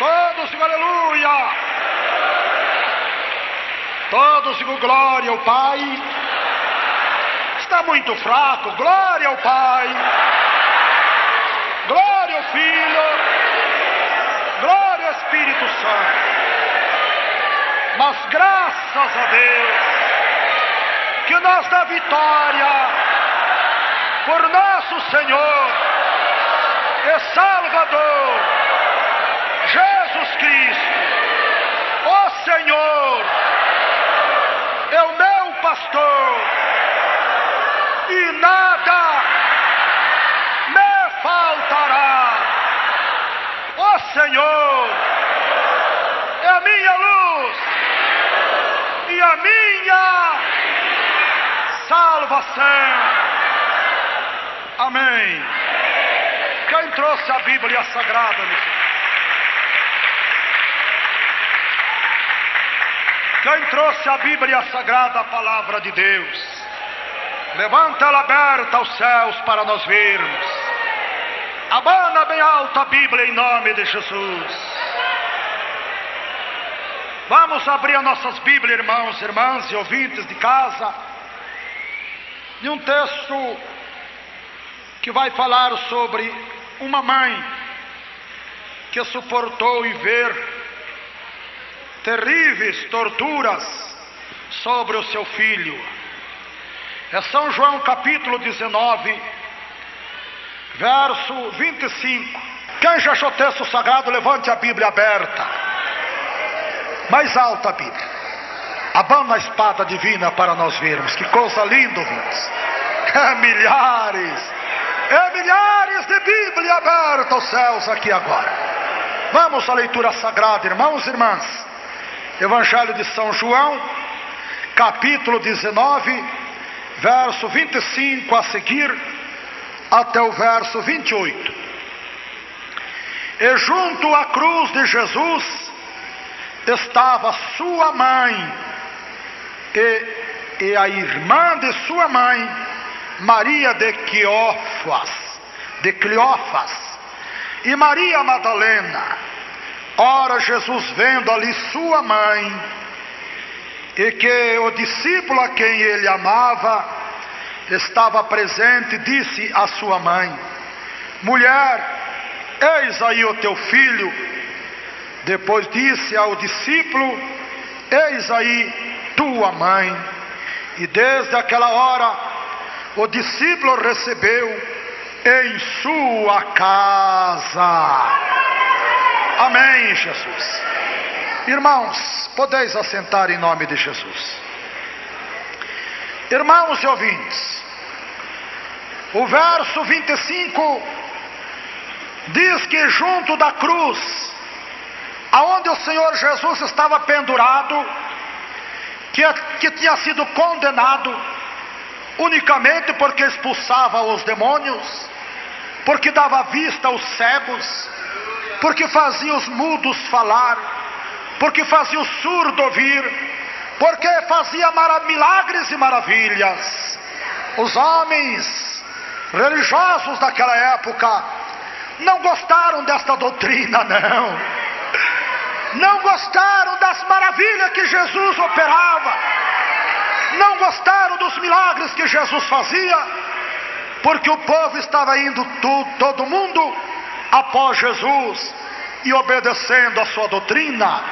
Todos digam aleluia. Todos digam glória ao Pai. Está muito fraco. Glória ao Pai. Glória ao Filho. Glória ao Espírito Santo. Mas graças a Deus que nos dá vitória por nosso Senhor e Salvador Jesus Cristo. Ó Senhor é o meu pastor e nada me faltará. Ó Senhor é a minha luz e a minha salvação. Amém. Quem trouxe a Bíblia Sagrada? Quem trouxe a Bíblia Sagrada, a palavra de Deus? Levanta ela aberta aos céus para nós vermos. Abana bem alta a Bíblia em nome de Jesus. Vamos abrir as nossas Bíblias, irmãos, irmãs e ouvintes de casa, de um texto que vai falar sobre uma mãe que suportou e ver terríveis torturas sobre o seu filho. É São João capítulo 19, verso 25. Quem já achou o texto sagrado, levante a Bíblia aberta. Mais alta a Bíblia. Abana a espada divina para nós vermos. Que coisa linda, ouvintes. É milhares de Bíblia aberta aos céus aqui agora. Vamos à leitura sagrada, irmãos e irmãs. Evangelho de São João, capítulo 19, verso 25 a seguir, até o verso 28. E junto à cruz de Jesus estava sua mãe e a irmã de sua mãe, Maria de Cleófas, e Maria Madalena. Ora, Jesus, vendo ali sua mãe, e que o discípulo a quem ele amava estava presente, disse à sua mãe: mulher, eis aí o teu filho. Depois disse ao discípulo: eis aí tua mãe. E desde aquela hora o discípulo recebeu em sua casa. Amém, Jesus. Irmãos, podeis assentar em nome de Jesus. Irmãos e ouvintes, o verso 25 diz que junto da cruz, aonde o Senhor Jesus estava pendurado, que tinha sido condenado unicamente porque expulsava os demônios, porque dava vista aos cegos, porque fazia os mudos falar, porque fazia o surdo ouvir, porque fazia milagres e maravilhas. Os homens religiosos daquela época não gostaram desta doutrina, não gostaram das maravilhas que Jesus operava, não gostaram dos milagres que Jesus fazia, porque o povo estava indo todo mundo após Jesus e obedecendo a sua doutrina,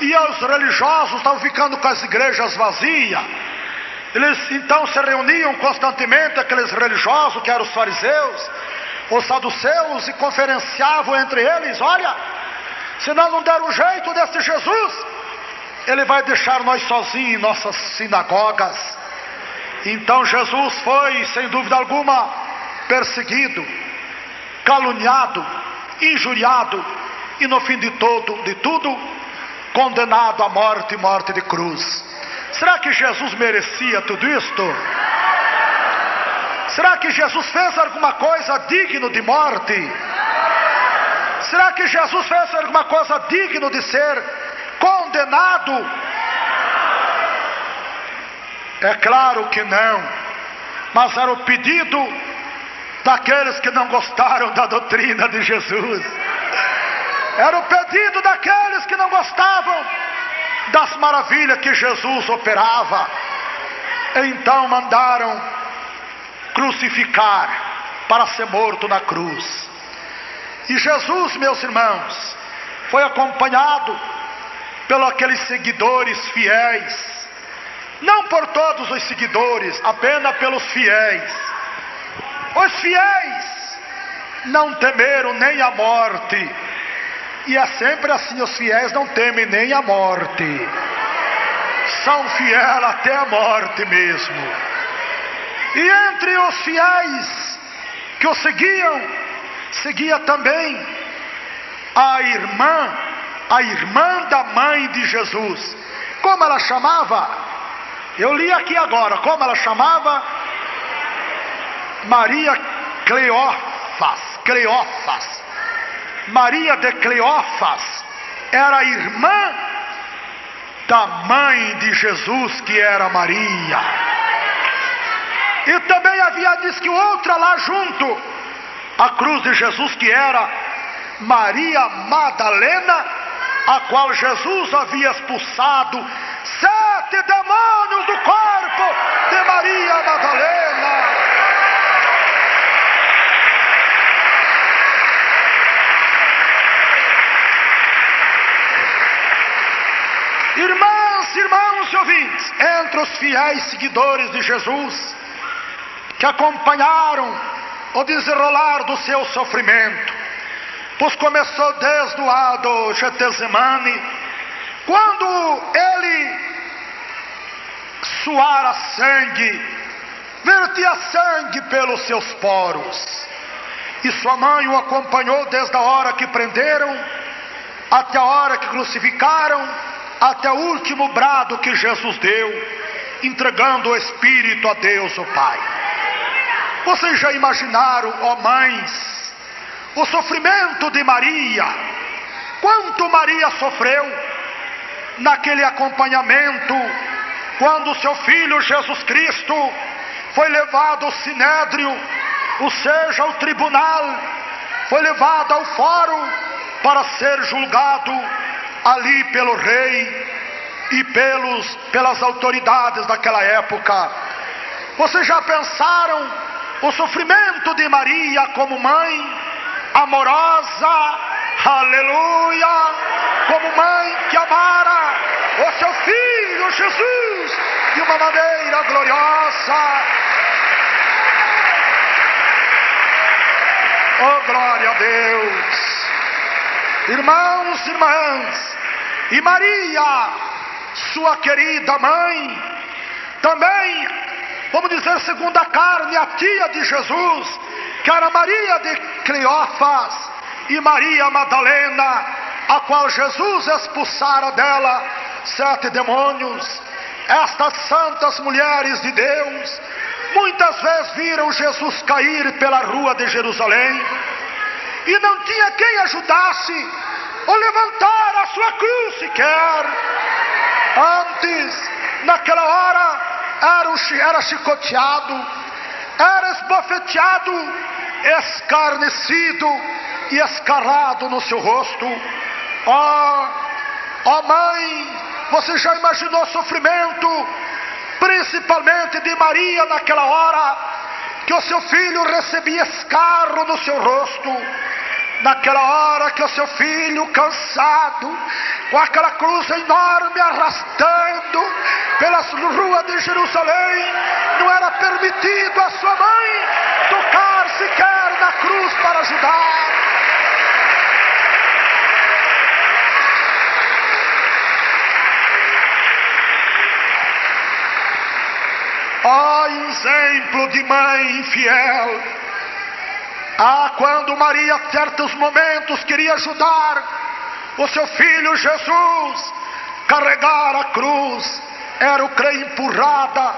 e os religiosos estavam ficando com as igrejas vazias. Eles então se reuniam constantemente, aqueles religiosos que eram os fariseus, os saduceus, e conferenciavam entre eles: olha, se nós não der um jeito desse Jesus, ele vai deixar nós sozinhos em nossas sinagogas. Então Jesus foi, sem dúvida alguma, perseguido, caluniado, injuriado, e no fim de tudo, condenado à morte e morte de cruz. Será que Jesus merecia tudo isto? Será que Jesus fez alguma coisa digno de morte? Será que Jesus fez alguma coisa digno de ser condenado? É claro que não, mas era o pedido daqueles que não gostaram da doutrina de Jesus. Era o pedido daqueles que não gostavam das maravilhas que Jesus operava. Então mandaram crucificar para ser morto na cruz. E Jesus, meus irmãos, foi acompanhado pelos aqueles seguidores fiéis. Não por todos os seguidores, apenas pelos fiéis. Os fiéis não temeram nem a morte. E é sempre assim, os fiéis não temem nem a morte. São fiéis até a morte mesmo. E entre os fiéis que o seguia também a irmã da mãe de Jesus. Como ela chamava? Eu li aqui agora, como ela chamava? Maria Cleófas. Maria de Cleófas era irmã da mãe de Jesus, que era Maria. E também diz que outra lá junto à cruz de Jesus, que era Maria Madalena, a qual Jesus havia expulsado 7 demônios do corpo de Maria Madalena. Irmãos e ouvintes, entre os fiéis seguidores de Jesus, que acompanharam o desenrolar do seu sofrimento, pois começou desde o lado Getsemane, quando ele suara sangue, vertia sangue pelos seus poros, e sua mãe o acompanhou desde a hora que prenderam, até a hora que crucificaram, até o último brado que Jesus deu, entregando o Espírito a Deus o Pai. Vocês já imaginaram, ó mães, o sofrimento de Maria? Quanto Maria sofreu naquele acompanhamento, quando seu filho Jesus Cristo foi levado ao sinédrio, ou seja, ao tribunal, foi levado ao fórum para ser julgado ali pelo rei e pelas autoridades daquela época. Vocês já pensaram o sofrimento de Maria como mãe amorosa, aleluia, como mãe que amara o seu filho Jesus de uma maneira gloriosa? Oh, glória a Deus! Irmãos e irmãs, e Maria, sua querida mãe, também, vamos dizer, segundo a carne, a tia de Jesus, que era Maria de Cleófas e Maria Madalena, a qual Jesus expulsara dela 7 demônios. Estas santas mulheres de Deus, muitas vezes viram Jesus cair pela rua de Jerusalém, e não tinha quem ajudasse ou levantar a sua cruz sequer. Antes, naquela hora, era chicoteado, era esbofeteado, escarnecido e escarrado no seu rosto. Ó mãe, você já imaginou o sofrimento, principalmente de Maria naquela hora, que o seu filho recebia escarro no seu rosto? Naquela hora que o seu filho, cansado, com aquela cruz enorme arrastando pelas ruas de Jerusalém, não era permitido a sua mãe tocar sequer na cruz para ajudar. Exemplo de mãe infiel. Quando Maria, em certos momentos, queria ajudar o seu filho Jesus carregar a cruz, era o que empurrada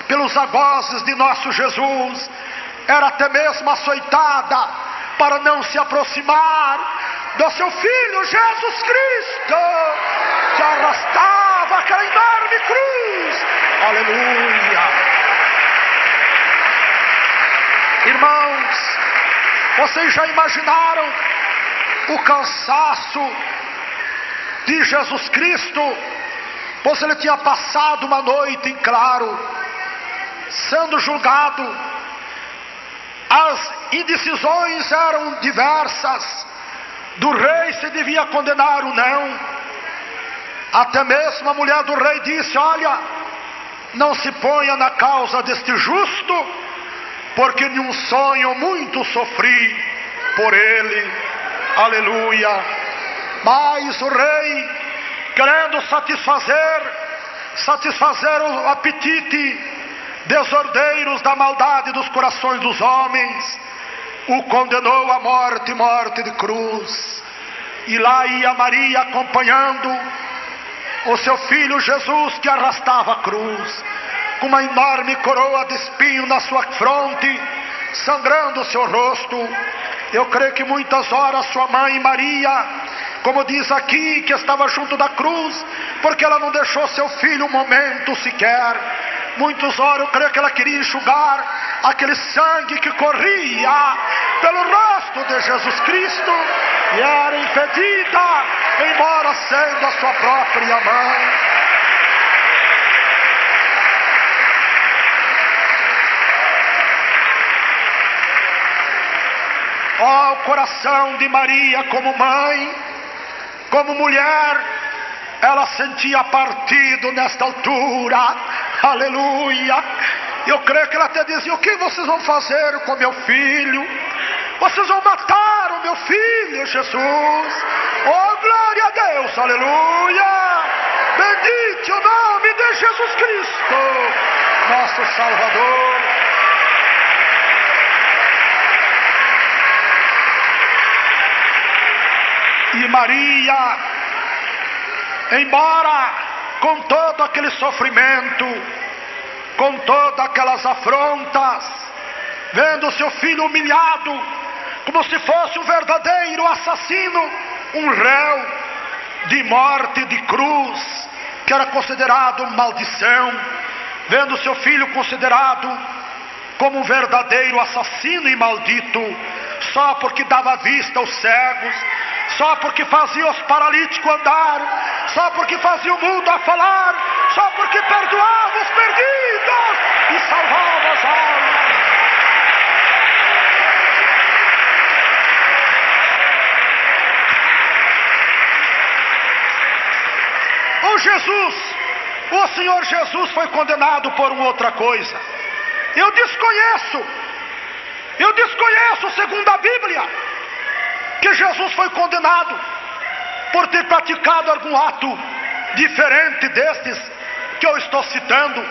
pelos agozes de nosso Jesus, era até mesmo açoitada para não se aproximar do seu filho Jesus Cristo, que arrastava aquela enorme cruz. Aleluia! Irmãos, vocês já imaginaram o cansaço de Jesus Cristo, pois ele tinha passado uma noite em claro, sendo julgado. As indecisões eram diversas, do rei se devia condenar ou não. Até mesmo a mulher do rei disse: olha, não se ponha na causa deste justo, porque num sonho muito sofri por ele. Aleluia. Mas o rei, querendo satisfazer o apetite desordeiros da maldade dos corações dos homens, o condenou à morte, morte de cruz. E lá ia Maria acompanhando o seu filho Jesus, que arrastava a cruz, com uma enorme coroa de espinho na sua fronte, sangrando o seu rosto. Eu creio que muitas horas sua mãe Maria, como diz aqui, que estava junto da cruz, porque ela não deixou seu filho um momento sequer. Muitas horas eu creio que ela queria enxugar aquele sangue que corria pelo rosto de Jesus Cristo, e era impedida, embora sendo a sua própria mãe. Ó, o coração de Maria como mãe, como mulher, ela sentia partido nesta altura. Aleluia. Eu creio que ela até dizia: o que vocês vão fazer com meu filho? Vocês vão matar o meu filho Jesus. Oh, glória a Deus, aleluia. Bendito o nome de Jesus Cristo, nosso Salvador. E Maria, embora com todo aquele sofrimento, com todas aquelas afrontas, vendo seu filho humilhado, como se fosse um verdadeiro assassino, um réu de morte de cruz, que era considerado maldição, vendo seu filho considerado como um verdadeiro assassino e maldito, só porque dava vista aos cegos, só porque fazia os paralíticos andar, só porque fazia o mundo a falar, só porque perdoava os perdidos e salvava as almas. O Senhor Jesus foi condenado por uma outra coisa. Eu desconheço segundo a Bíblia, que Jesus foi condenado por ter praticado algum ato diferente destes que eu estou citando,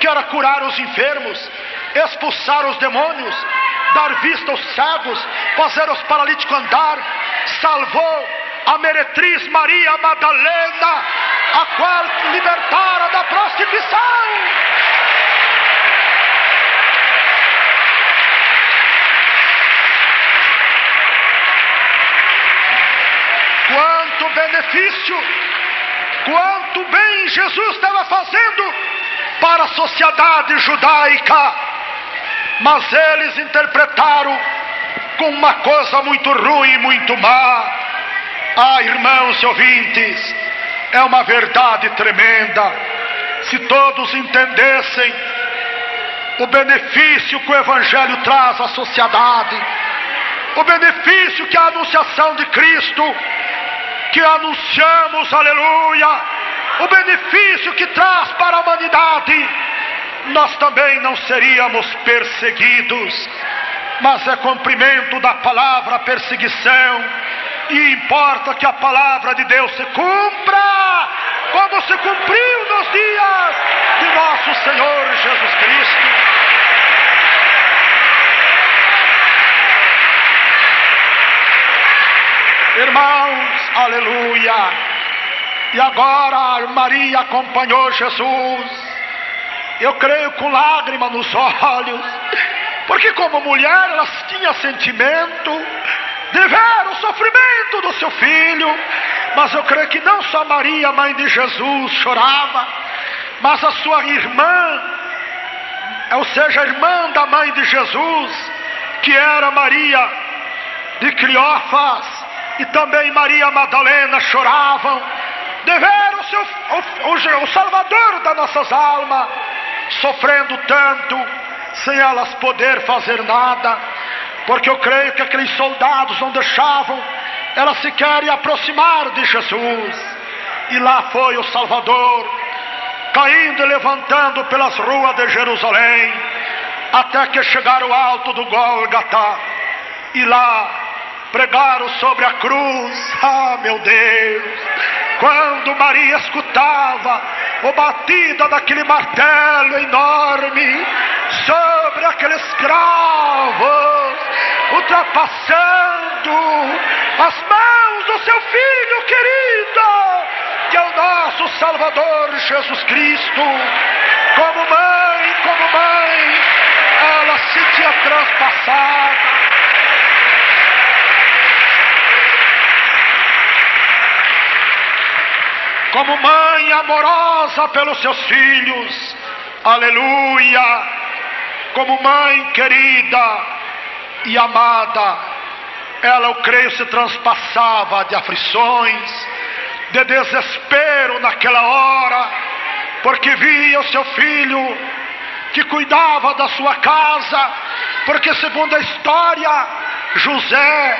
que era curar os enfermos, expulsar os demônios, dar vista aos cegos, fazer os paralíticos andar. Salvou a meretriz Maria Madalena, a qual libertara da prostituição. Quanto benefício, quanto bem Jesus estava fazendo para a sociedade judaica, mas eles interpretaram com uma coisa muito ruim e muito má. Ah, irmãos e ouvintes, é uma verdade tremenda. Se todos entendessem o benefício que o Evangelho traz à sociedade, o benefício que a anunciação de Cristo, que anunciamos, aleluia, o benefício que traz para a humanidade, nós também não seríamos perseguidos. Mas é cumprimento da palavra a perseguição, e importa que a palavra de Deus se cumpra, como se cumpriu nos dias de nosso Senhor Jesus Cristo. Irmãos, aleluia. E agora Maria acompanhou Jesus, eu creio com lágrimas nos olhos, porque como mulher ela tinha sentimento de ver o sofrimento do seu filho. Mas eu creio que não só Maria, mãe de Jesus, chorava, mas a sua irmã, ou seja, a irmã da mãe de Jesus, que era Maria de Cleófas, e também Maria Madalena choravam de ver o Salvador das nossas almas sofrendo tanto, sem elas poder fazer nada, porque eu creio que aqueles soldados não deixavam elas sequer aproximar de Jesus. E lá foi o Salvador, caindo e levantando pelas ruas de Jerusalém, até que chegaram ao alto do Gólgota, e lá pregaram sobre a cruz. Ah, meu Deus, quando Maria escutava o batida daquele martelo enorme sobre aqueles cravos, ultrapassando as mãos do seu Filho querido, que é o nosso Salvador Jesus Cristo, como mãe, ela se sentia transpassada. Como mãe amorosa pelos seus filhos, aleluia, como mãe querida e amada, ela, eu creio, se transpassava de aflições, de desespero naquela hora, porque via o seu filho que cuidava da sua casa, porque segundo a história, José,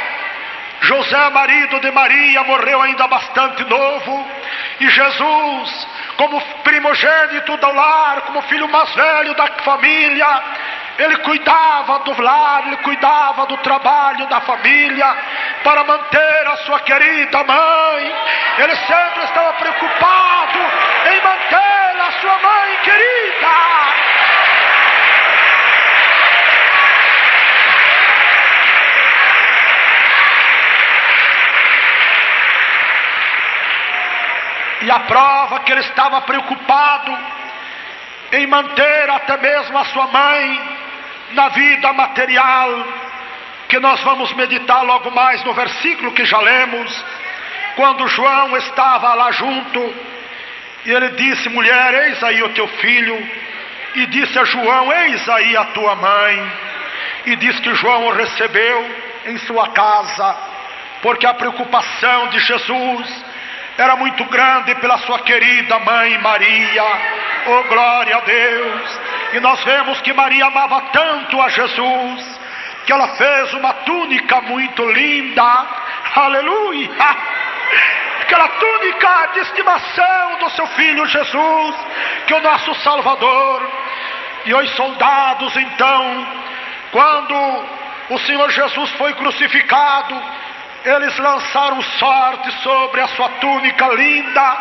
marido de Maria, morreu ainda bastante novo, e Jesus, como primogênito do lar, como filho mais velho da família, ele cuidava do lar, ele cuidava do trabalho da família, para manter a sua querida mãe. Ele sempre estava preocupado em manter a sua mãe querida. E a prova que ele estava preocupado em manter até mesmo a sua mãe na vida material, que nós vamos meditar logo mais no versículo que já lemos, quando João estava lá junto, e ele disse: mulher, eis aí o teu filho, e disse a João: eis aí a tua mãe. E diz que João o recebeu em sua casa, porque a preocupação de Jesus era muito grande pela sua querida mãe Maria. Oh, glória a Deus! E nós vemos que Maria amava tanto a Jesus, que ela fez uma túnica muito linda, aleluia, aquela túnica de estimação do seu filho Jesus, que é o nosso Salvador. E os soldados então, quando o Senhor Jesus foi crucificado, eles lançaram sorte sobre a sua túnica linda,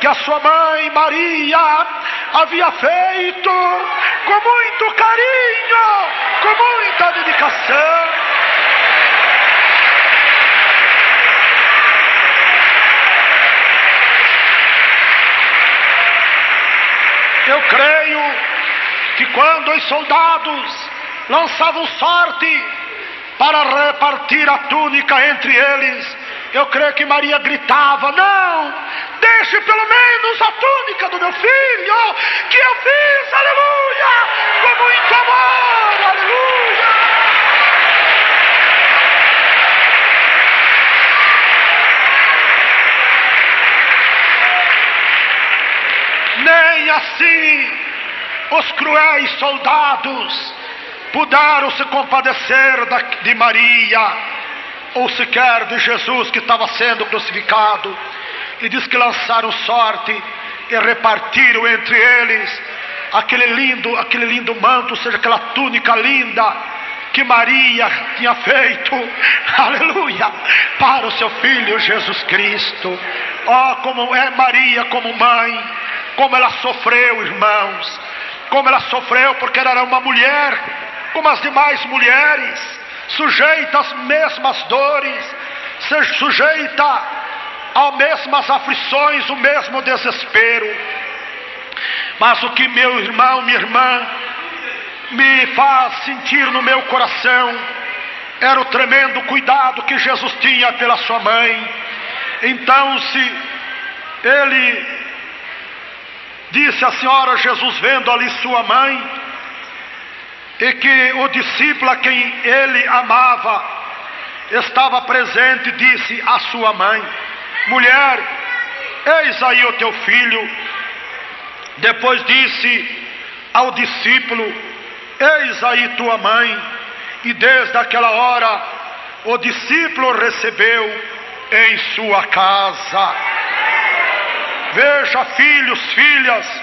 que a sua mãe Maria havia feito com muito carinho, com muita dedicação. Eu creio que quando os soldados lançavam sorte para repartir a túnica entre eles, eu creio que Maria gritava: não, deixe pelo menos a túnica do meu filho, que eu fiz, aleluia, com muito amor, aleluia. Nem assim os cruéis soldados puderam se compadecer de Maria, ou sequer de Jesus que estava sendo crucificado. E diz que lançaram sorte e repartiram entre eles aquele lindo manto, ou seja, aquela túnica linda que Maria tinha feito, aleluia, para o seu filho Jesus Cristo. Oh, como é Maria como mãe, como ela sofreu, irmãos, como ela sofreu, porque ela era uma mulher como as demais mulheres, sujeita às mesmas dores, sujeita às mesmas aflições, o mesmo desespero. Mas o que, meu irmão, minha irmã, me faz sentir no meu coração era o tremendo cuidado que Jesus tinha pela sua mãe. Então, se ele disse à senhora Jesus, vendo ali sua mãe, e que o discípulo a quem ele amava estava presente e disse à sua mãe: mulher, eis aí o teu filho. Depois disse ao discípulo: eis aí tua mãe. E desde aquela hora o discípulo recebeu em sua casa. Veja, filhos, filhas,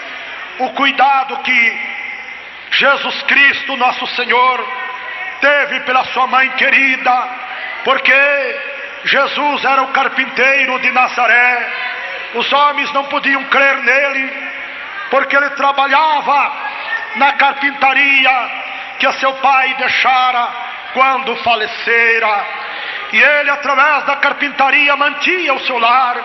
o cuidado que Jesus Cristo, nosso Senhor, teve pela sua mãe querida, porque Jesus era o carpinteiro de Nazaré. Os homens não podiam crer nele, porque ele trabalhava na carpintaria que seu pai deixara quando falecera. E ele, através da carpintaria, mantinha o seu lar,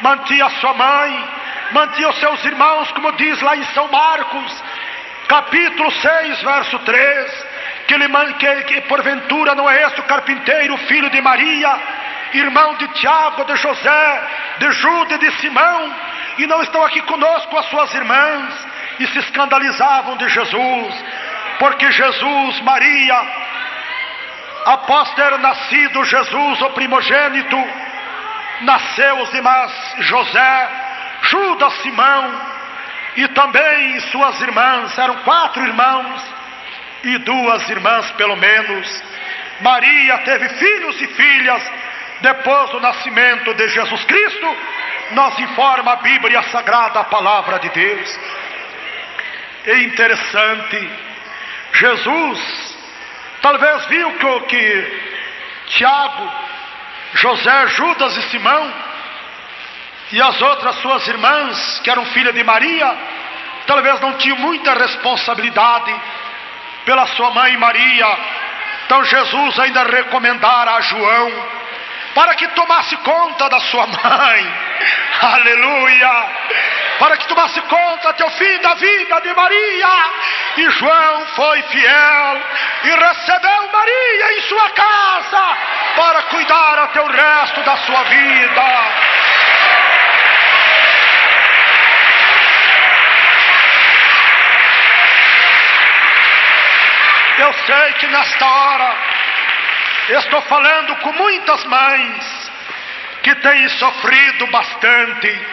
mantinha a sua mãe, mantinha os seus irmãos, como diz lá em São Marcos, capítulo 6, verso 3, que porventura não é este o carpinteiro, filho de Maria, irmão de Tiago, de José, de Judas e de Simão, e não estão aqui conosco as suas irmãs? E se escandalizavam de Jesus, porque Jesus, Maria, após ter nascido Jesus, o primogênito, nasceu os irmãos José, Judas, Simão, e também suas irmãs. Eram 4 irmãos e 2 irmãs pelo menos. Maria teve filhos e filhas depois do nascimento de Jesus Cristo, nos informa a Bíblia Sagrada, a palavra de Deus. É interessante, Jesus talvez viu que Tiago, José, Judas e Simão e as outras suas irmãs, que eram filhas de Maria, talvez não tinham muita responsabilidade pela sua mãe Maria. Então Jesus ainda recomendara a João para que tomasse conta da sua mãe, aleluia, para que tomasse conta até o fim da vida de Maria. E João foi fiel e recebeu Maria em sua casa para cuidar até o resto da sua vida. Eu sei que nesta hora estou falando com muitas mães que têm sofrido bastante,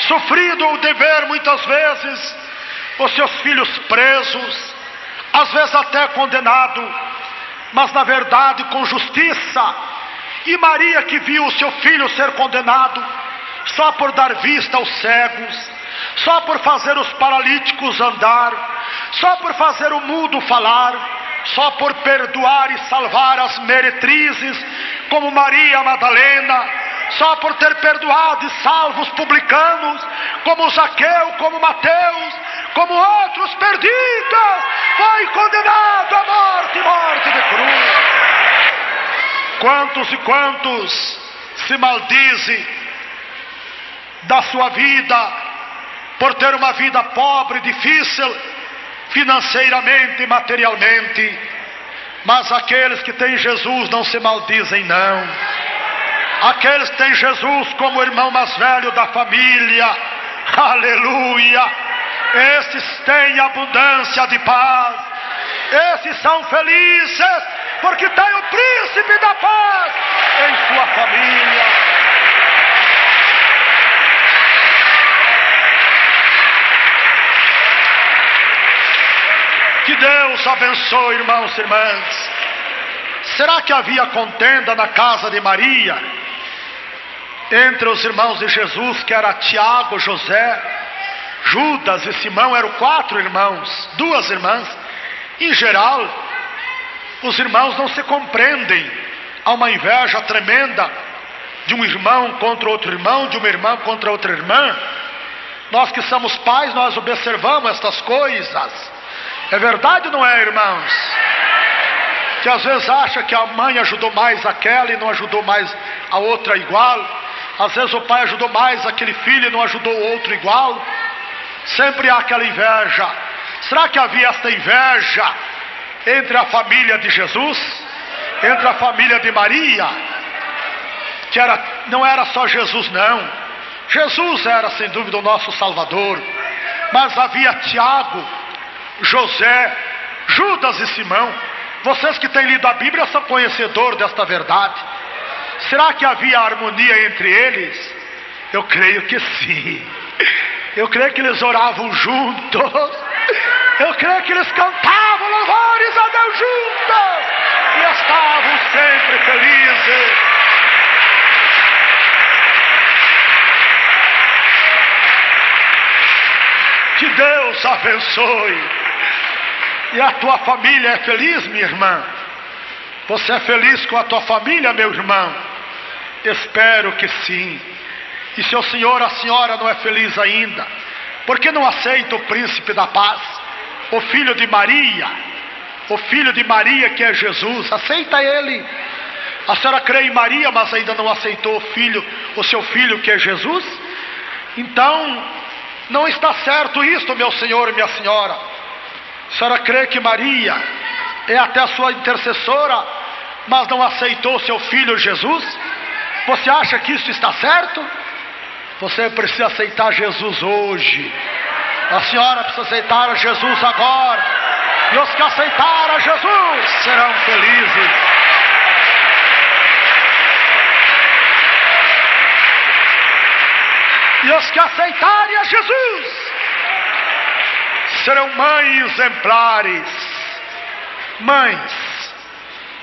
sofrido de ver muitas vezes os seus filhos presos, às vezes até condenados, mas na verdade com justiça. E Maria, que viu o seu filho ser condenado só por dar vista aos cegos, só por fazer os paralíticos andar, só por fazer o mudo falar, só por perdoar e salvar as meretrizes, como Maria Madalena, só por ter perdoado e salvo os publicanos, como Zaqueu, como Mateus, como outros perdidos, foi condenado à morte, morte de cruz. Quantos e quantos se maldizem da sua vida por ter uma vida pobre, difícil, financeiramente e materialmente, mas aqueles que têm Jesus não se maldizem, não. Aqueles que têm Jesus como o irmão mais velho da família, aleluia, esses têm abundância de paz, esses são felizes, porque tem o príncipe da paz em sua família. Que Deus abençoe, irmãos e irmãs. Será que havia contenda na casa de Maria entre os irmãos de Jesus, que era Tiago, José, Judas e Simão? Eram 4 irmãos, 2 irmãs. Em geral, os irmãos não se compreendem. Há uma inveja tremenda de um irmão contra outro irmão, de uma irmã contra outra irmã. Nós que somos pais, nós observamos estas coisas. É verdade ou não é, irmãos? Que às vezes acha que a mãe ajudou mais aquela e não ajudou mais a outra igual. Às vezes o pai ajudou mais aquele filho e não ajudou o outro igual. Sempre há aquela inveja. Será que havia esta inveja entre a família de Jesus, entre a família de Maria? Que não era só Jesus, não. Jesus era sem dúvida o nosso Salvador, mas havia Tiago, José, Judas e Simão. Vocês que têm lido a Bíblia são conhecedores desta verdade. Será que havia harmonia entre eles? Eu creio que sim. Eu creio que eles oravam juntos. Eu creio que eles cantavam louvores a Deus juntos. E estavam sempre felizes. Que Deus abençoe. E a tua família é feliz, minha irmã? Você é feliz com a tua família, meu irmão? Espero que sim. E se o senhor, a senhora não é feliz ainda, por que não aceita o príncipe da paz? O filho de Maria. O filho de Maria, que é Jesus. Aceita ele. A senhora crê em Maria, mas ainda não aceitou o seu filho, que é Jesus? Então, não está certo isto, meu senhor e minha senhora. A senhora crê que Maria é até a sua intercessora, mas não aceitou seu filho Jesus? Você acha que isso está certo? Você precisa aceitar Jesus hoje. A senhora precisa aceitar Jesus agora. E os que aceitaram Jesus serão felizes. E os que aceitarem a Jesus serão mães exemplares. Mães,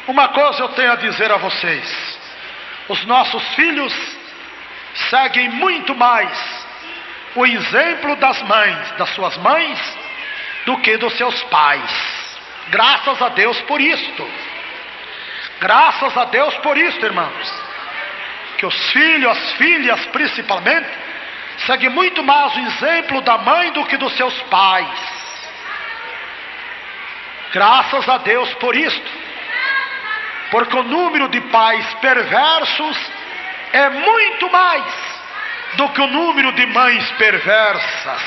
uma coisa eu tenho a dizer a vocês: os nossos filhos seguem muito mais o exemplo das mães, das suas mães, do que dos seus pais. Graças a Deus por isto. Graças a Deus por isto, irmãos. Que os filhos, as filhas principalmente, seguem muito mais o exemplo da mãe do que dos seus pais. Graças a Deus por isto. Porque o número de pais perversos é muito mais do que o número de mães perversas.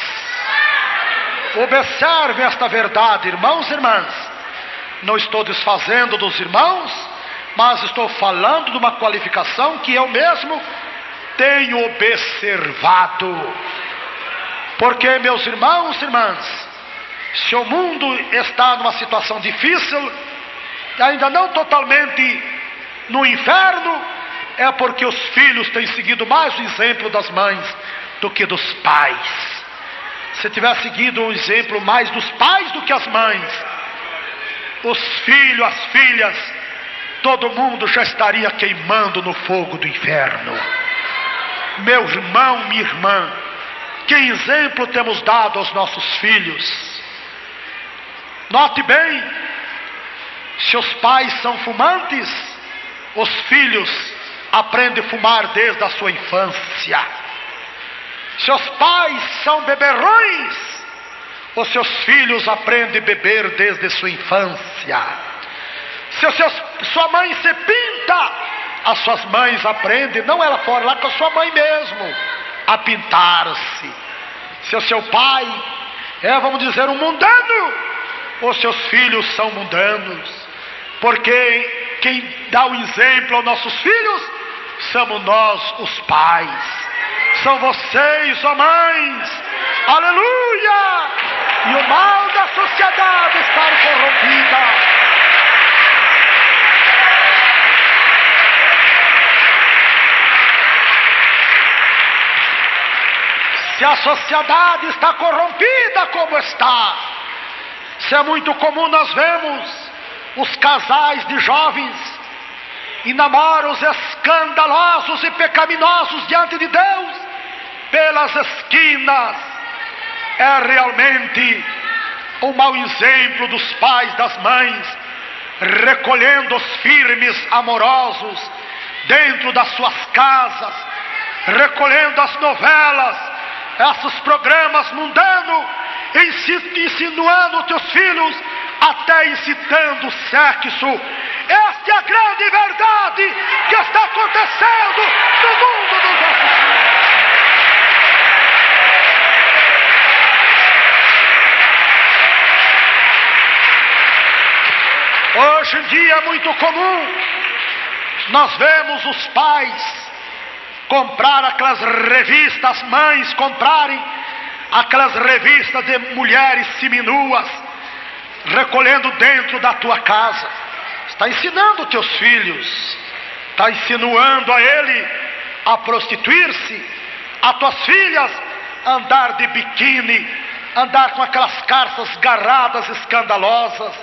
Observe esta verdade, irmãos e irmãs. Não estou desfazendo dos irmãos, mas estou falando de uma qualificação que eu mesmo tenho observado. Porque, meus irmãos e irmãs, se o mundo está numa situação difícil, ainda não totalmente no inferno, é porque os filhos têm seguido mais o exemplo das mães do que dos pais. Se tiver seguido o exemplo mais dos pais do que as mães, os filhos, as filhas, todo mundo já estaria queimando no fogo do inferno. Meu irmão, minha irmã, que exemplo temos dado aos nossos filhos? Note bem, se os pais são fumantes, os filhos aprendem a fumar desde a sua infância. Se os pais são beberrões, os seus filhos aprendem a beber desde sua infância. Se sua mãe se pinta, as suas mães aprendem, não ela fora, lá com a sua mãe mesmo, a pintar-se. Se o seu pai vamos dizer, um mundano, os seus filhos são mundanos. Porque quem dá o exemplo aos nossos filhos somos nós, os pais. São vocês, ó mães. Aleluia! E o mal da sociedade está corrompida. Se a sociedade está corrompida como está, se é muito comum nós vemos os casais de jovens e namoros escandalosos e pecaminosos diante de Deus pelas esquinas, é realmente um mau exemplo dos pais, das mães, recolhendo os firmes amorosos dentro das suas casas, recolhendo as novelas, esses programas mundanos, insinuando teus filhos, até incitando o sexo. Esta é a grande verdade que está acontecendo no mundo dos nossos filhos. Hoje em dia é muito comum nós vemos os pais comprar aquelas revistas, mães comprarem aquelas revistas de mulheres seminuas, recolhendo dentro da tua casa. Está ensinando teus filhos. está insinuando a ele a prostituir-se, a tuas filhas andar de biquíni, andar com aquelas calças garradas escandalosas,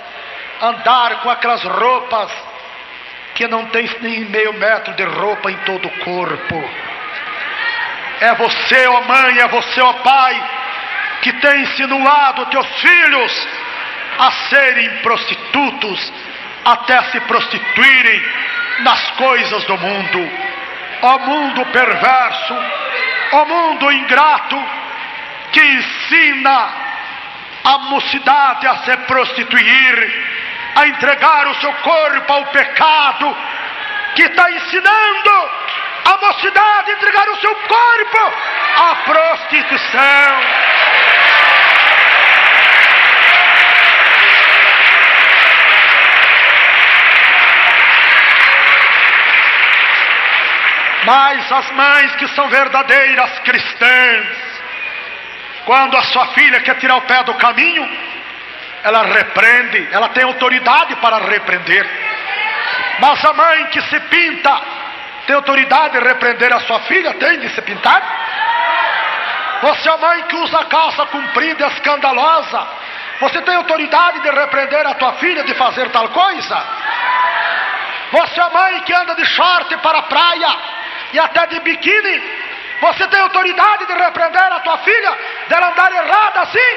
andar com aquelas roupas que não tem nem meio metro de roupa em todo o corpo. É você, ó mãe, é você, ó pai, que tem insinuado teus filhos a serem prostitutos, até se prostituírem nas coisas do mundo. Ó mundo perverso, ó mundo ingrato, que ensina a mocidade a se prostituir, a entregar o seu corpo ao pecado, que está ensinando a mocidade a entregar o seu corpo à prostituição. Mas as mães que são verdadeiras cristãs, quando a sua filha quer tirar o pé do caminho, ela repreende, ela tem autoridade para repreender. Mas a mãe que se pinta, tem autoridade de repreender a sua filha? Tem de se pintar? Você é a mãe que usa calça comprida e escandalosa, você tem autoridade de repreender a tua filha de fazer tal coisa? Você é a mãe que anda de short para a praia e até de biquíni, você tem autoridade de repreender a tua filha dela andar errada assim?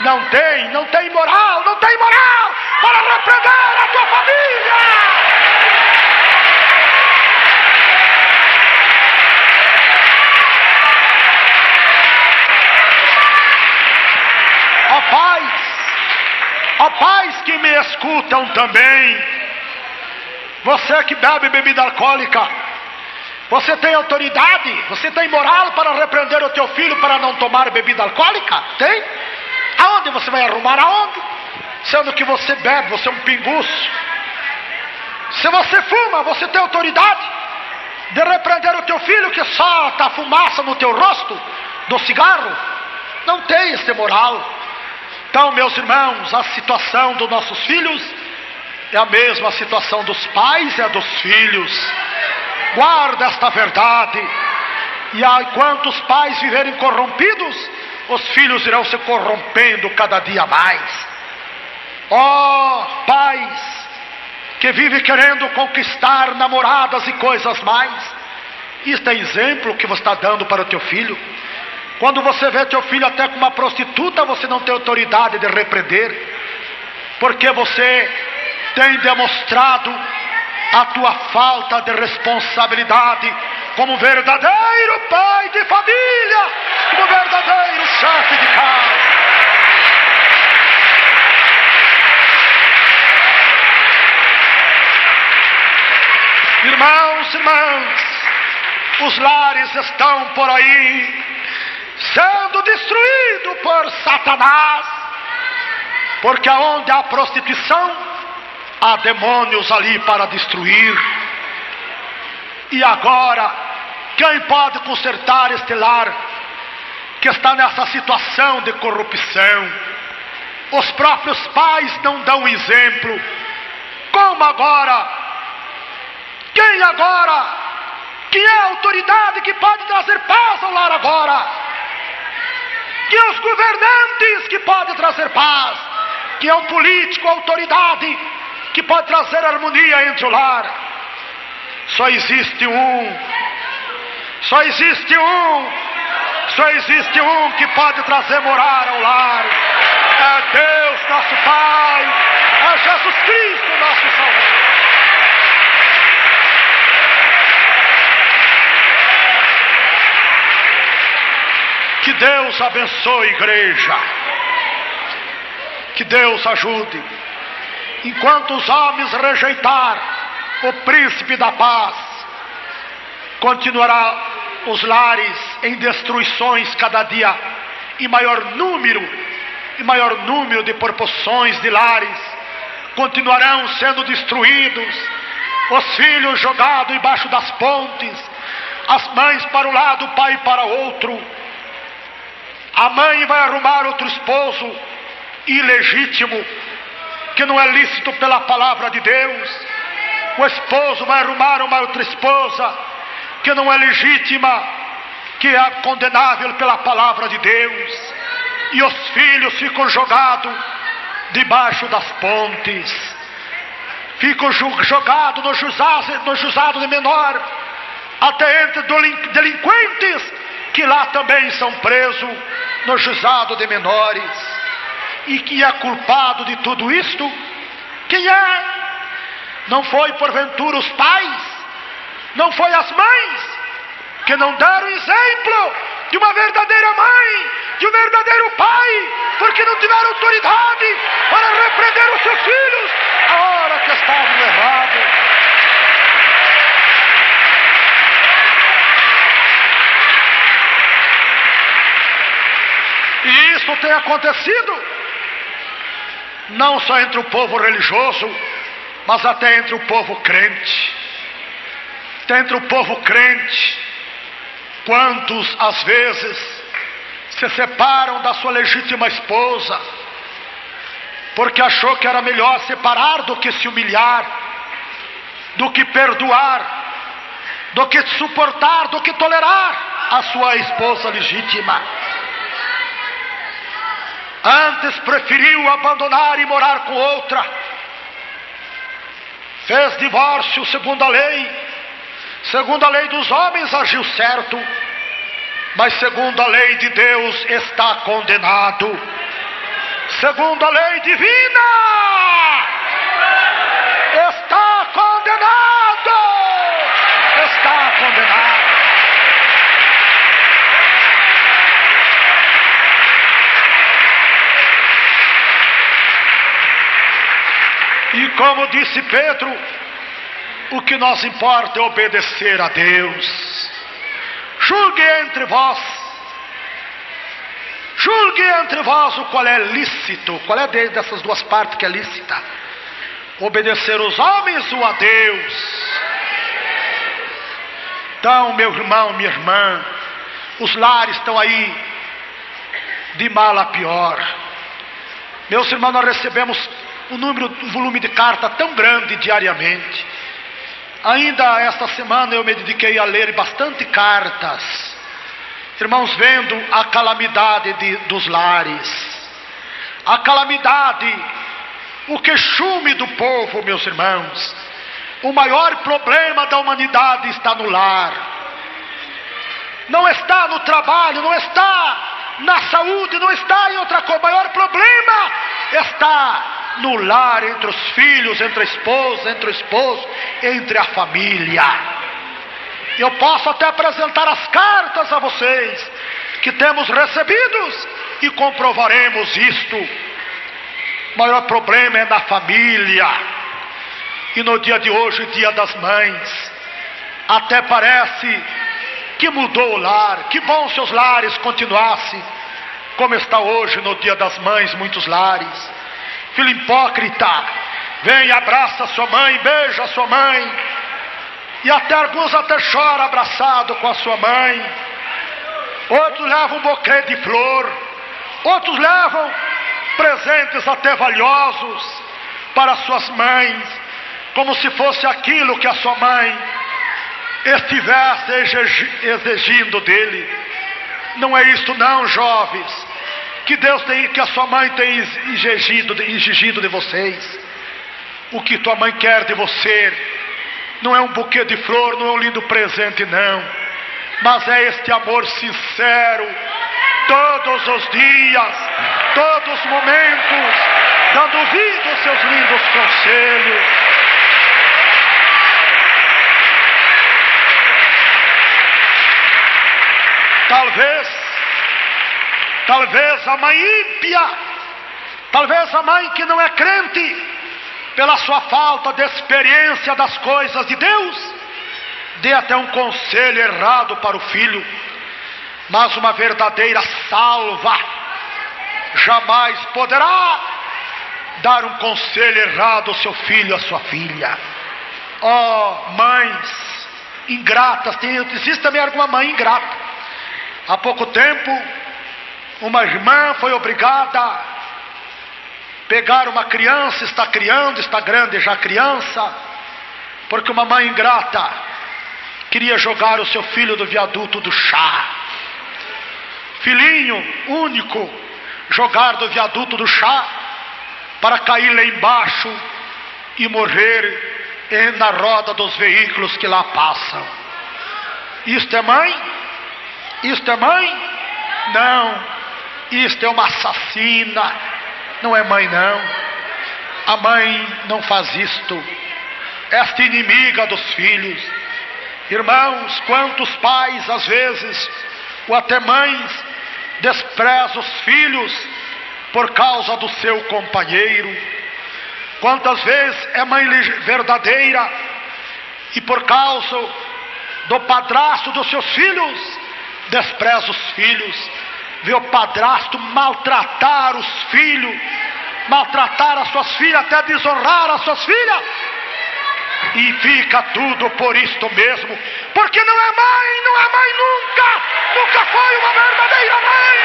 Não tem moral, não tem moral para repreender a tua família. Ó pais que me escutam também, você que bebe bebida alcoólica, você tem autoridade, você tem moral para repreender o teu filho para não tomar bebida alcoólica? Tem? Aonde você vai arrumar? Aonde? Sendo que você bebe, você é um pinguço. Se você fuma, você tem autoridade de repreender o teu filho que solta a fumaça no teu rosto do cigarro? Não tem esse moral. Então, meus irmãos, a situação dos nossos filhos é a mesma situação dos pais e a dos filhos. Guarda esta verdade. E enquanto os pais viverem corrompidos, os filhos irão se corrompendo cada dia mais. Ó pais que vivem querendo conquistar namoradas e coisas mais, isto é exemplo que você está dando para o teu filho. Quando você vê teu filho até com uma prostituta, você não tem autoridade de repreender, porque você tem demonstrado a tua falta de responsabilidade como verdadeiro pai de família, como verdadeiro chefe de casa. Irmãos, irmãs, os lares estão por aí sendo destruídos por Satanás, porque aonde há prostituição, há demônios ali para destruir. E agora, quem pode consertar este lar que está nessa situação de corrupção? Os próprios pais não dão exemplo. Como agora? Quem agora? Quem é a autoridade que pode trazer paz ao lar agora? Quem é os governantes que podem trazer paz? Quem é o político, a autoridade que pode trazer harmonia entre o lar? Só existe um que pode trazer morar ao lar. É Deus nosso Pai, é Jesus Cristo nosso Salvador. Que Deus abençoe a igreja, que Deus ajude. Enquanto os homens rejeitar o príncipe da paz, continuará os lares em destruições cada dia, e maior número de proporções de lares continuarão sendo destruídos, os filhos jogados embaixo das pontes, as mães para um lado, o pai para outro. A mãe vai arrumar outro esposo ilegítimo, que não é lícito pela palavra de Deus. O esposo vai arrumar uma outra esposa que não é legítima, que é condenável pela palavra de Deus. E os filhos ficam jogados debaixo das pontes, ficam jogados no juizado de menor, até entre delinquentes que lá também são presos no juizado de menores. E que é culpado de tudo isto? Quem é? Não foi porventura os pais? Não foi as mães que não deram exemplo de uma verdadeira mãe, de um verdadeiro pai, porque não tiveram autoridade para repreender os seus filhos a hora que estavam errados? E isso tem acontecido não só entre o povo religioso, mas até entre o povo crente. Entre o povo crente, quantos às vezes se separam da sua legítima esposa, porque achou que era melhor separar do que se humilhar, do que perdoar, do que suportar, do que tolerar a sua esposa legítima. Antes preferiu abandonar e morar com outra. Fez divórcio segundo a lei. Segundo a lei dos homens agiu certo, mas segundo a lei de Deus está condenado. Segundo a lei divina, está condenado. Está condenado. E como disse Pedro, o que nos importa é obedecer a Deus. Julgue entre vós o qual é lícito. Qual é dessas duas partes que é lícita? Obedecer os homens ou a Deus? Então, meu irmão, minha irmã, os lares estão aí de mal a pior. Meus irmãos, nós recebemos um volume de carta tão grande diariamente. Ainda esta semana eu me dediquei a ler bastante cartas, irmãos, vendo a calamidade dos lares, a calamidade, o queixume do povo, meus irmãos. O maior problema da humanidade está no lar, não está no trabalho, não está na saúde, não está em outra coisa. O maior problema está no lar, entre os filhos, entre a esposa, entre o esposo, entre a família. Eu posso até apresentar as cartas a vocês que temos recebidos e comprovaremos isto. O maior problema é na família. E no dia de hoje, dia das mães, até parece que mudou o lar. Que bom se os lares continuassem como está hoje no dia das mães, muitos lares. Filho hipócrita, vem, abraça sua mãe, beija sua mãe, e alguns até choram abraçado com a sua mãe. Outros levam um buquê de flor, outros levam presentes até valiosos para suas mães, como se fosse aquilo que a sua mãe estivesse exigindo dele. Não é isto não, jovens, que a sua mãe tem exigido de vocês. O que tua mãe quer de você não é um buquê de flor, não é um lindo presente não, mas é este amor sincero, todos os dias, todos os momentos, dando ouvido aos seus lindos conselhos. Talvez a mãe ímpia, talvez a mãe que não é crente, pela sua falta de experiência das coisas de Deus, dê até um conselho errado para o filho. Mas uma verdadeira salva jamais poderá dar um conselho errado ao seu filho, à sua filha. Oh, mães ingratas, existe também alguma mãe ingrata. Há pouco tempo, uma irmã foi obrigada a pegar uma criança, está grande já criança, porque uma mãe ingrata queria jogar o seu filho do viaduto do chá. Filhinho único, jogar do viaduto do chá para cair lá embaixo e morrer na roda dos veículos que lá passam. Isto é mãe? Isto é mãe? Não, isto é uma assassina. Não é mãe não. A mãe não faz isto. Esta inimiga dos filhos. Irmãos, quantos pais às vezes, ou até mães, desprezam os filhos por causa do seu companheiro. Quantas vezes é mãe verdadeira e por causa do padrasto dos seus filhos despreza os filhos, vê o padrasto maltratar os filhos, maltratar as suas filhas, até desonrar as suas filhas, e fica tudo por isto mesmo, porque não é mãe nunca foi uma verdadeira mãe.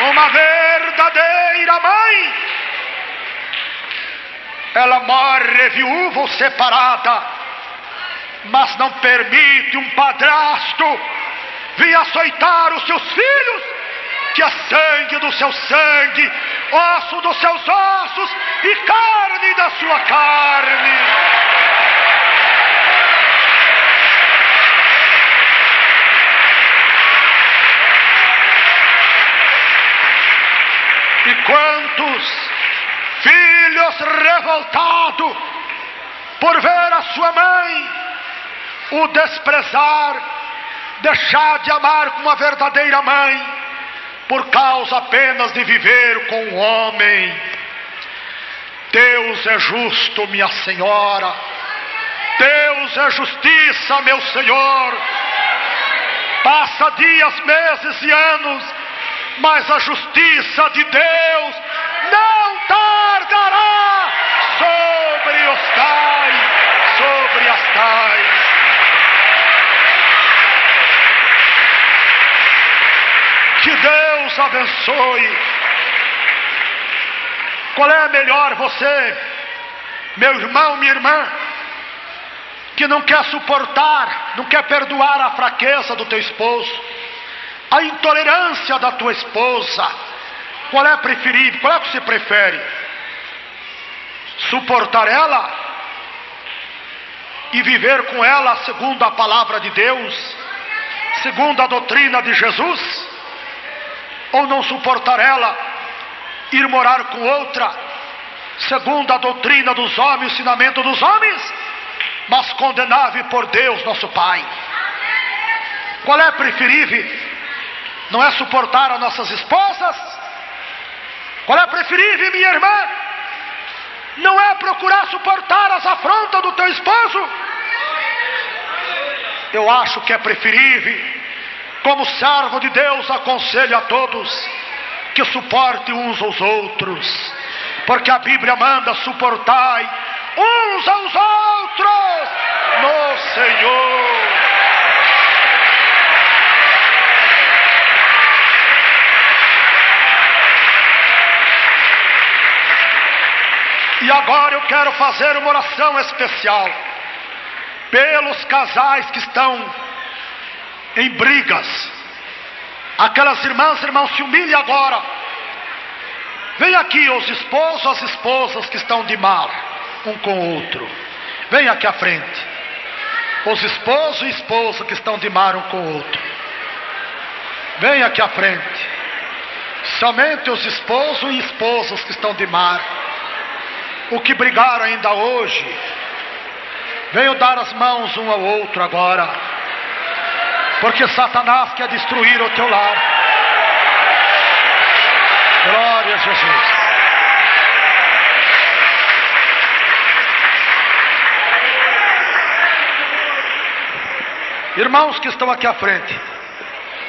Uma verdadeira mãe, ela morre viúva ou separada, mas não permite um padrasto vir açoitar os seus filhos, que é sangue do seu sangue, osso dos seus ossos e carne da sua carne. E quantos filhos revoltados por ver a sua mãe o desprezar, deixar de amar como uma verdadeira mãe, por causa apenas de viver com um homem. Deus é justo, minha senhora. Deus é justiça, meu Senhor. Passa dias, meses e anos, mas a justiça de Deus não tardará sobre os tais, sobre as tais. Que Deus abençoe. Qual é melhor, você, meu irmão, minha irmã, que não quer suportar, não quer perdoar a fraqueza do teu esposo, a intolerância da tua esposa? Qual é preferível? Qual é que você prefere? Suportar ela e viver com ela segundo a palavra de Deus, segundo a doutrina de Jesus? Ou não suportar ela, ir morar com outra, segundo a doutrina dos homens, o ensinamento dos homens, mas condenável por Deus nosso Pai? Qual é preferível? Não é suportar as nossas esposas? Qual é preferível, minha irmã? Não é procurar suportar as afrontas do teu esposo? Eu acho que é preferível. Como servo de Deus, aconselho a todos que suportem uns aos outros, porque a Bíblia manda: suportai uns aos outros no Senhor. E agora eu quero fazer uma oração especial pelos casais que estão em brigas. Aquelas irmãs, irmãos, se humilhem agora. Vem aqui os esposos, as esposas que estão de mal um com o outro. Vem aqui à frente. Os esposos e esposas que estão de mal um com o outro. Vem aqui à frente. Somente os esposos e esposas que estão de mal, o que brigaram ainda hoje, venham dar as mãos um ao outro agora, porque Satanás quer destruir o teu lar. Glória a Jesus. Irmãos que estão aqui à frente,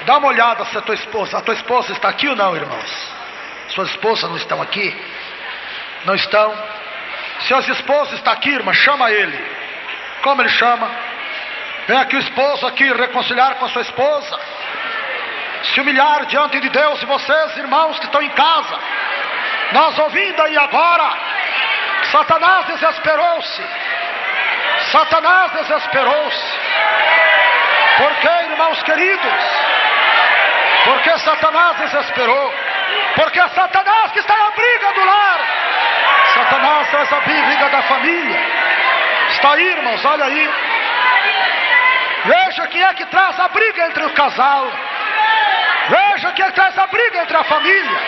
dá uma olhada se a tua esposa está aqui ou não, irmãos. Suas esposas não estão aqui? Não estão? Se as esposas estão aqui, irmã, chama ele. Como ele chama? Vem aqui o esposo aqui reconciliar com a sua esposa. se humilhar diante de Deus. E vocês, irmãos que estão em casa, nós ouvindo aí agora, Satanás desesperou-se. Satanás desesperou-se. Por que, irmãos queridos? Porque Satanás desesperou. Porque Satanás que está na briga do lar. Satanás traz a briga da família. Está aí, irmãos, olha aí. Veja quem é que traz a briga entre o casal. Veja quem é que traz a briga entre a família.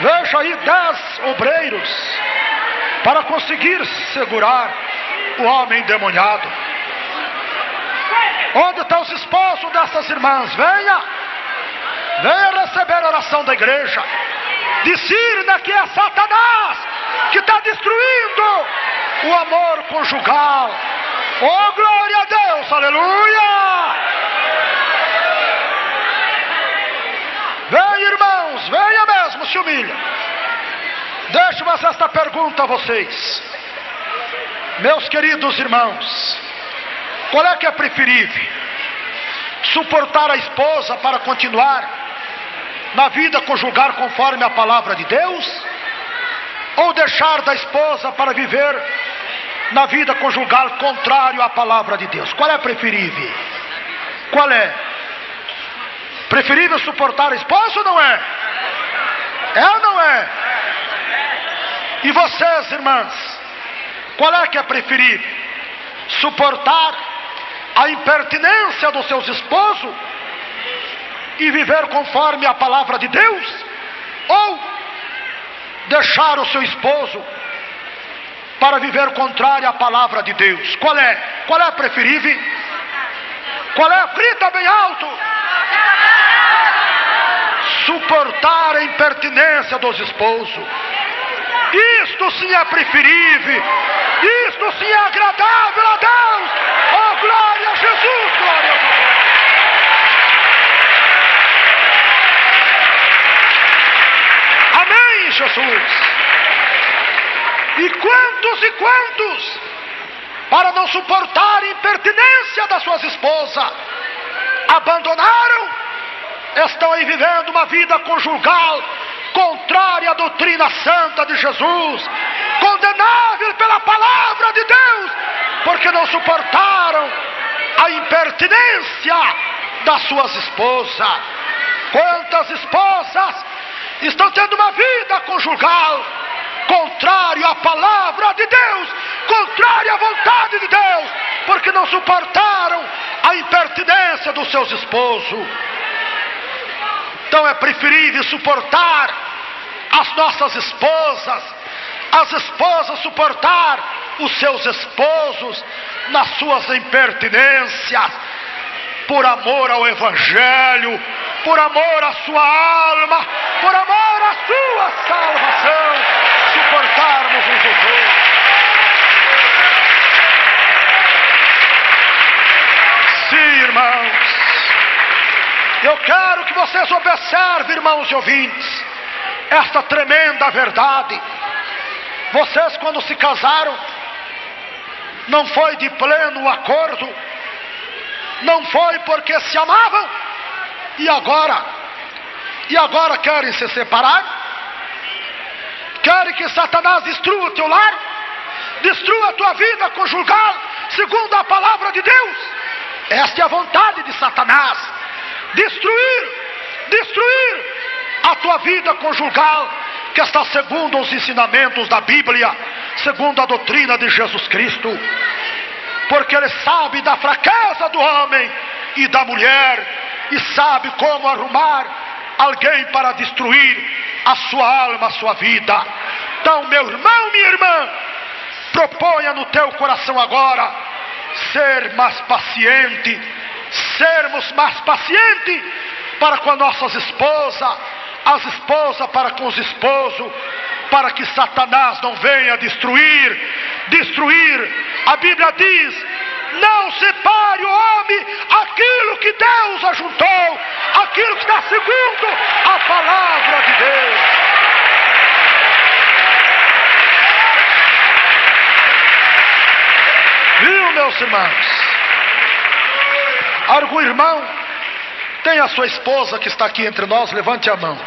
Veja aí 10 obreiros para conseguir segurar o homem endemoniado. Onde estão os esposos dessas irmãs? Venha receber a oração da igreja. Discirna que é Satanás que está destruindo o amor conjugal. Oh, glória a Deus, aleluia! Venha, irmãos, venha mesmo, se humilha. Deixa eu fazer esta pergunta a vocês, meus queridos irmãos. Qual é que é preferível? Suportar a esposa para continuar na vida conjugal conforme a palavra de Deus? Ou deixar da esposa para viver na vida conjugal contrário à palavra de Deus? Qual é preferível? Qual é? Preferível suportar a esposa ou não é? É ou não é? E vocês, irmãs, qual é que é preferível? Suportar a impertinência dos seus esposos e viver conforme a palavra de Deus? Ou deixar o seu esposo para viver contrário à palavra de Deus? Qual é? Qual é preferível? Qual é? Grita bem alto. Suportar a impertinência dos esposos. Isto sim é preferível. Isto sim é agradável a Deus. Oh, glória a Jesus, glória a Jesus. Amém, Jesus. E quantos, para não suportar a impertinência das suas esposas, abandonaram, estão aí vivendo uma vida conjugal contrária à doutrina santa de Jesus, condenável pela palavra de Deus, porque não suportaram a impertinência das suas esposas. Quantas esposas estão tendo uma vida conjugal contrário à palavra de Deus, contrário à vontade de Deus, porque não suportaram a impertinência dos seus esposos. Então é preferível suportar as nossas esposas, as esposas suportar os seus esposos nas suas impertinências, por amor ao Evangelho, por amor à sua alma, por amor à sua salvação, suportarmos uns aos outros. Sim, irmãos, eu quero que vocês observem, irmãos e ouvintes, esta tremenda verdade. Vocês, quando se casaram, não foi de pleno acordo, não foi porque se amavam, e agora querem se separar? Querem que Satanás destrua o teu lar, destrua a tua vida conjugal, segundo a palavra de Deus? Esta é a vontade de Satanás, destruir a tua vida conjugal, que está segundo os ensinamentos da Bíblia, segundo a doutrina de Jesus Cristo, porque ele sabe da fraqueza do homem e da mulher, e sabe como arrumar alguém para destruir a sua alma, a sua vida. Então, meu irmão, minha irmã, proponha no teu coração agora sermos mais pacientes para com as nossas esposas, as esposas para com os esposos, para que Satanás não venha destruir. A Bíblia diz: não separe o homem aquilo que Deus ajuntou, aquilo que está segundo a palavra de Deus. Viu, meus irmãos? Algum irmão tem a sua esposa que está aqui entre nós? Levante a mão.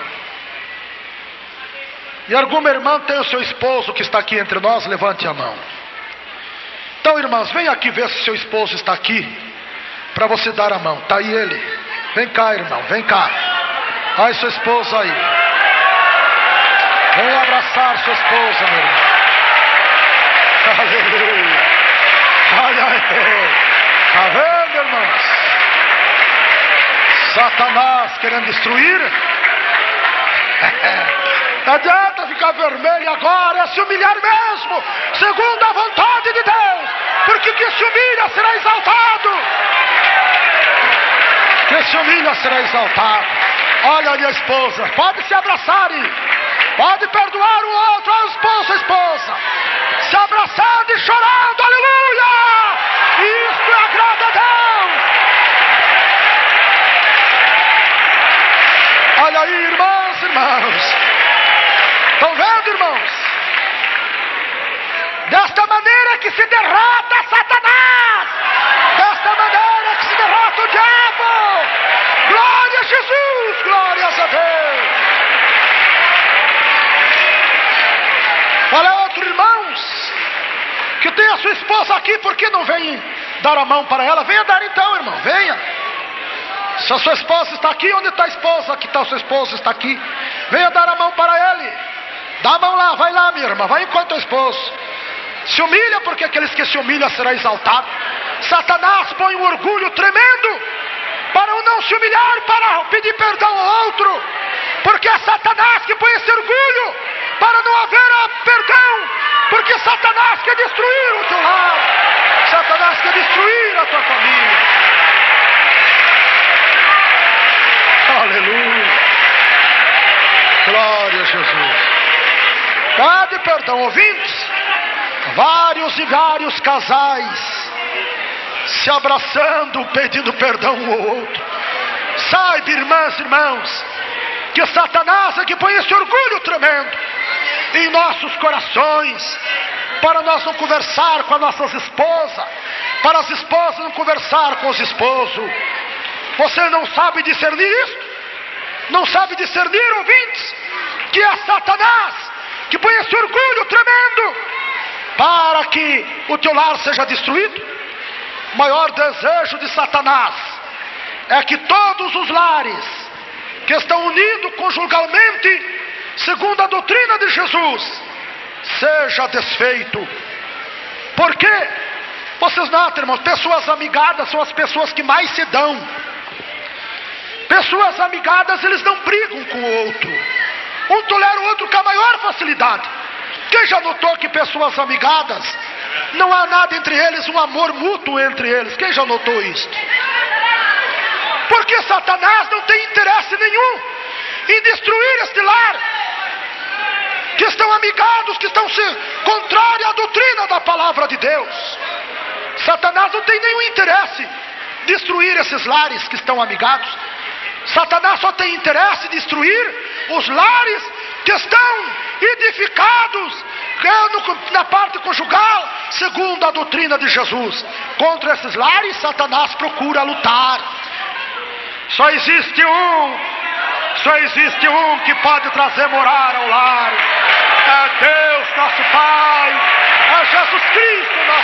E alguma irmã tem o seu esposo que está aqui entre nós? Levante a mão. Então, irmãs, vem aqui ver se seu esposo está aqui, para você dar a mão. Está aí ele. Vem cá, irmão, vem cá. Ai, sua esposa aí. Vem abraçar sua esposa, meu irmão. Aleluia. Ai, ai, ai. Está vendo, irmãos? Satanás querendo destruir. Não adianta ficar vermelho agora, é se humilhar mesmo, segundo a vontade de Deus, porque que se humilha será exaltado. Que se humilha será exaltado. Olha ali a esposa, pode se abraçarem, pode perdoar o outro, a esposa, se abraçando e chorando, aleluia! Isto agrada a Deus. Olha aí, irmãos. Estão vendo, irmãos? Desta maneira que se derrota Satanás. Desta maneira que se derrota o diabo. Glória a Jesus, glórias a Deus. Qual é outro, irmãos, que tem a sua esposa aqui? Por que não vem dar a mão para ela? Venha dar então, irmão, venha. Se a sua esposa está aqui, onde está a esposa? Aqui está o seu esposo, está aqui. Venha dar a mão para ele. Dá a mão lá, vai lá, minha irmã, vai enquanto o esposo. Se humilha, porque aqueles que se humilham será exaltado. Satanás põe um orgulho tremendo para o não se humilhar, para pedir perdão ao outro. Porque é Satanás que põe esse orgulho para não haver perdão. Porque Satanás quer destruir o teu lar. Satanás quer destruir a tua família. Aleluia. Glória a Jesus. Pede perdão, ouvintes. Vários e vários casais se abraçando, pedindo perdão um ao outro. Saiba, irmãs e irmãos, que Satanás é que põe esse orgulho tremendo em nossos corações, para nós não conversar com as nossas esposas, para as esposas não conversar com os esposos. Você não sabe discernir isso? Não sabe discernir, ouvintes, que é Satanás que põe esse orgulho tremendo para que o teu lar seja destruído? O maior desejo de Satanás é que todos os lares que estão unidos conjugalmente, segundo a doutrina de Jesus, seja desfeito. Por quê? Vocês notam, irmãos, pessoas amigadas são as pessoas que mais se dão. Pessoas amigadas, eles não brigam com o outro. Um tolera o outro com a maior facilidade. Quem já notou que pessoas amigadas, não há nada entre eles, um amor mútuo entre eles? Quem já notou isso? Porque Satanás não tem interesse nenhum em destruir este lar, que estão amigados, que estão contrários à doutrina da palavra de Deus. Satanás não tem nenhum interesse em destruir esses lares que estão amigados. Satanás só tem interesse em destruir os lares que estão edificados na parte conjugal, segundo a doutrina de Jesus. Contra esses lares, Satanás procura lutar. Só existe um que pode trazer morar ao lar. É Deus nosso Pai, é Jesus Cristo nosso